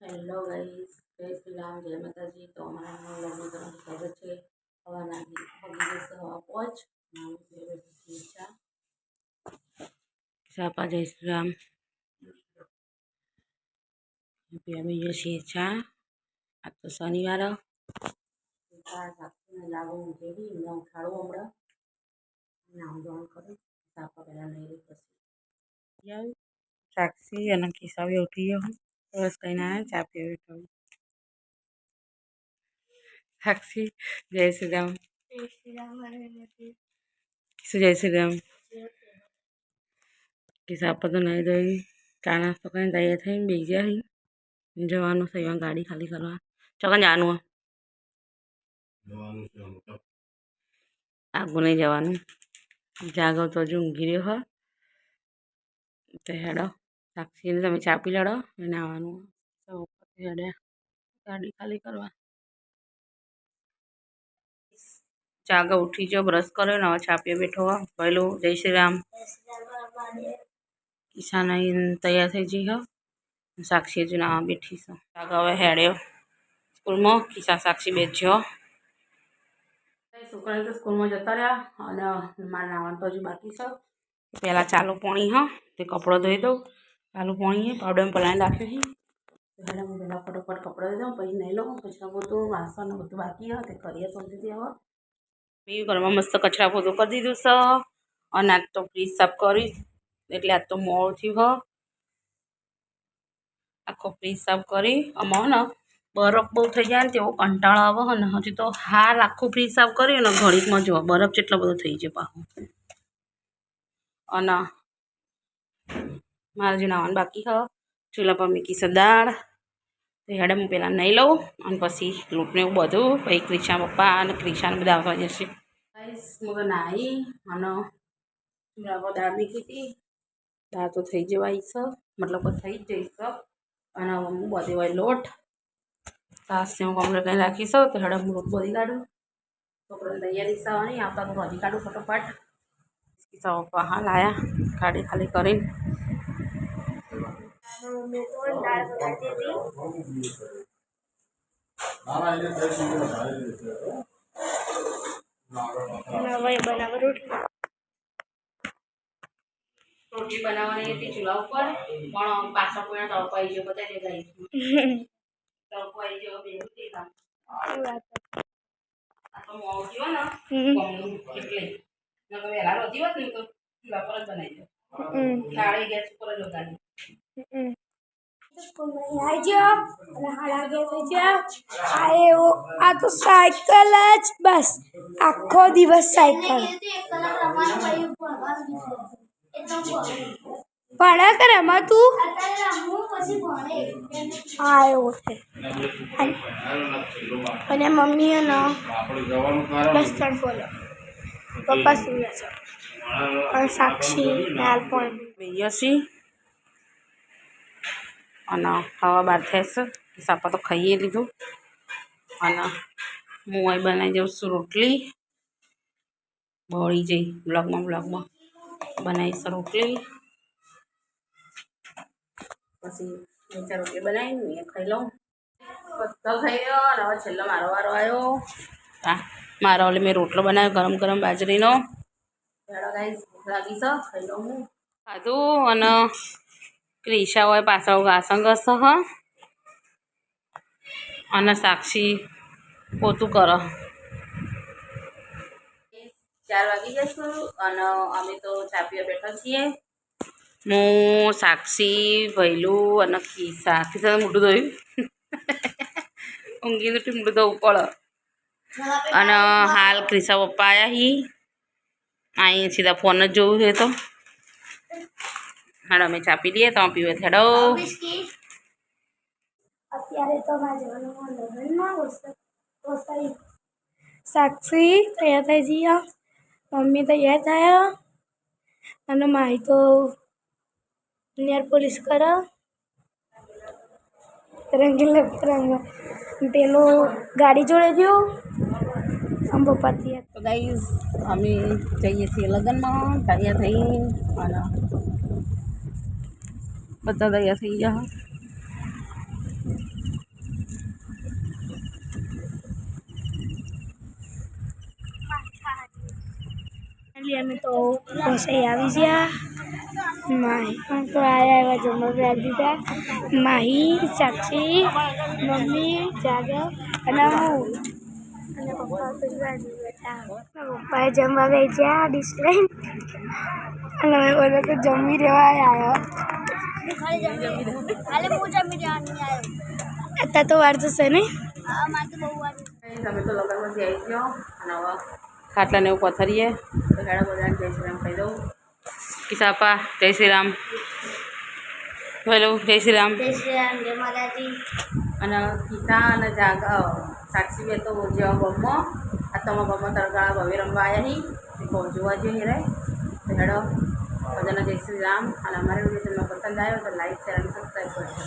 Hello guys, જય શ્રી રામ, જય માતાજી. તો અમારા લોગની તરફ સ્વાગત છે. હવાના પગી જશે હવા પહોંચ સાપા. જય શ્રી રામ. અમે છીએ ચા. આ તો શનિવાર લાગુ જેવી એમને ઉઠાડું હમણાં નામ ધોરણ કરું. સાપા પહેલાં નહીં રહી પછી સાક્ષી અને કિસાવી ઉઠી ગયો. બસ કઈ ના ચા પીવી તો સાક્ષી. જય શ્રી રામ. કિસુ જય શ્રી રામ. કિસાપા તો નહીં રહી. ચા નાસ્તો કરીને તૈયાર થઈને બેસી ગયા જવાનું છે. ગાડી ખાલી કરવા ચોકન જવાનું આગું નહીં જવાનું. જાગો તો હજુ ઊંઘી રહ્યો હોય તો હેડો. સાક્ષીને તમે ચા પી લડો એને આવવાનું હેડ્યા ગાડી ખાલી કરવા. જાગો ઉઠી જાઓ, બ્રશ કર્યો ને હવે ચા પીવા બેઠો હોય. પહેલું જય શ્રી રામ. કિસાન તૈયાર થઈ જઈ હો. સાક્ષી હજુ ના બેઠી છે. જાગો હવે હેડ્યો સ્કૂલમાં. કિસા સાક્ષી બેઠ્યો. છોકરા તો સ્કૂલમાં જતા રહ્યા અને મારે નાવાનું તો હજુ બાકી છે. પહેલાં ચાલુ પાણી હા તે કપડો ધોઈ દઉં. ચાલુ પાણી પાવડર પલાળી રાખ્યું છે. પહેલાં હું પહેલાં ફટોફટ કપડો ધોઈ દઉં, પછી નહીં લઉં. કચરા પોતું વાસણ બધું બાકી હોય તે કરીએ શાંતિથી. હવે બી ઘરમાં મસ્ત કચરા પોતું કરી દીધું છે. અને આજ તો ફ્રીજ સાફ કરી એટલે આજ તો મોડું થયું હોય. આખો ફ્રીજ સાફ કરી આમાં ને બરફ બહુ થઈ જાય ને તેવો કંટાળો આવે હે ને. હજી તો હાલ આખું ફ્રીજ સાફ કર્યું ને ઘડીકમાં જો બરફ જેટલો બધો થઈ જાય પાછું. અને મારે જે નાવાનું બાકી હોય. ચૂલા પર મૂકી છે દાળ. તો હેડે હું પહેલાં નહીં લઉં અને પછી લોટને એવું બધું. પછી ક્રિશા પપ્પા અને ક્રિશાને બધા આવવા જશે. હું તો નાહી અને ચૂલા પર દાળ મૂકી હતી. દાળ તો થઈ જવાય છે, મતલબ થઈ જ જઈશ. અને હું બધી હોય લોટ સાસને હું કમ્પ્લેટ નહીં રાખીશ. તો હેડે હું લોટ બધી કાઢું. છોકરાને તૈયારી સવાની આવતા તો બધી કાઢું ફટોફટ. કિસ્સા પપ્પા હાલ આવ્યા ગાડી ખાલી કરીને. રોટલી બનાવવાની હતી ચૂલા ઉપર પણ પાછળ કોઈ તડકો આવી ગયો. બધા ભેગા તડકો આવી ગયો. ભેગું થઈ કામ આ તો મોડું થયો ને એટલે વહેલા રોતી હોત ને તો ચૂલા પર જ બનાવી દો. ગાળી ગેસ ઉપર જ લગાડી. આ તો સાયકલ જ બસ આખો દિવસ સાયકલ ભણા કર એમાં તું હા એવું છે. અને મમ્મી ને લસણ ફોલો પપ્પા સુવે છે અને સાક્ષી નાલ પણ બેસી અને હવા બહાર થશે. સાપા તો ખાઈએ લીધું અને હું અહીં બનાવી દઉં છું રોટલી. બળી જઈ બ્લોગમાં બનાવીશ રોટલી. પછી નીચે રોટલી બનાવી એ ખાઈ લઉં. બધો ખાઈ ગયો અને હવે છેલ્લો મારો વારો આવ્યો. હા મારો ઓલે મેં રોટલો બનાવ્યો ગરમ ગરમ બાજરીનો. હેડો ગાઈસ ભૂખ લાગી છે ખાઈ લઉં હું. ખાધું અને ક્રિશા હોય પાછળ વાસણ ઘસે હ અને સાક્ષી પોતું કરો. 4 વાગી જશું અને અમે તો ચા પીવા બેઠા છીએ. હું સાક્ષી ભૈલું અને કિસા મોટું ધોયું ઊંઘીનું મોટું ધોવું પડે. અને હાલ ક્રિશા પપ્પા આવ્યા હી અહીં સીધા ફોન જ જોવું છે. તો હેડો અમે ચા પી લઈએ. તમે પીવે હેડો. અત્યારે તો સાક્ષી તૈયાર થઈ જઈએ, મમ્મી તૈયાર થયા અને મારી તો નેર પોલીસ કરે રંગીલા પેલો ગાડી જોડે ગયો આમ પપ્પા તૈયાર. તો ગાઈઝ અમે જઈએ છીએ લગ્નમાં તૈયાર થઈ અને બધા તૈયાર થઈ ગયા. પછી અમે તો રસોઈ આવી ગયા. માહી પણ તો આવ્યા એવા જમવા બેસી દીધા. માહી, સાક્ષી, મમ્મી, જાગર અને હું અને પપ્પા પછી બેઠા. પપ્પાએ જમવા બેસ્યા ડીશ લઈને અને અમે બધા તો જમી રહેવા આવ્યા. અત્યારે તો વાર જશે ને. તમે તો લગ્નમાંથી આવી ગયો અને હવે ખાટલાને એવું પથરીએ તો હેડા બધાને જય શ્રી રામ કહી દઉં. કિસાપા જય શ્રી રામ. હેલો જય શ્રી રામ. જય શ્રી રામ, જય માતાજી. અને કિસા અને સાક્ષી બે તો જેવા ગમો આ તમારા ગમો તરગાળા ભવે રમવા આવ્યા હી જોવા જઈએ રે તો હેડો બધાને જય શ્રી રામ. અને અમારે વિડીયો તમને પસંદ આવ્યો તો લાઈક શેર અને સબસ્ક્રાઈબ કરજો.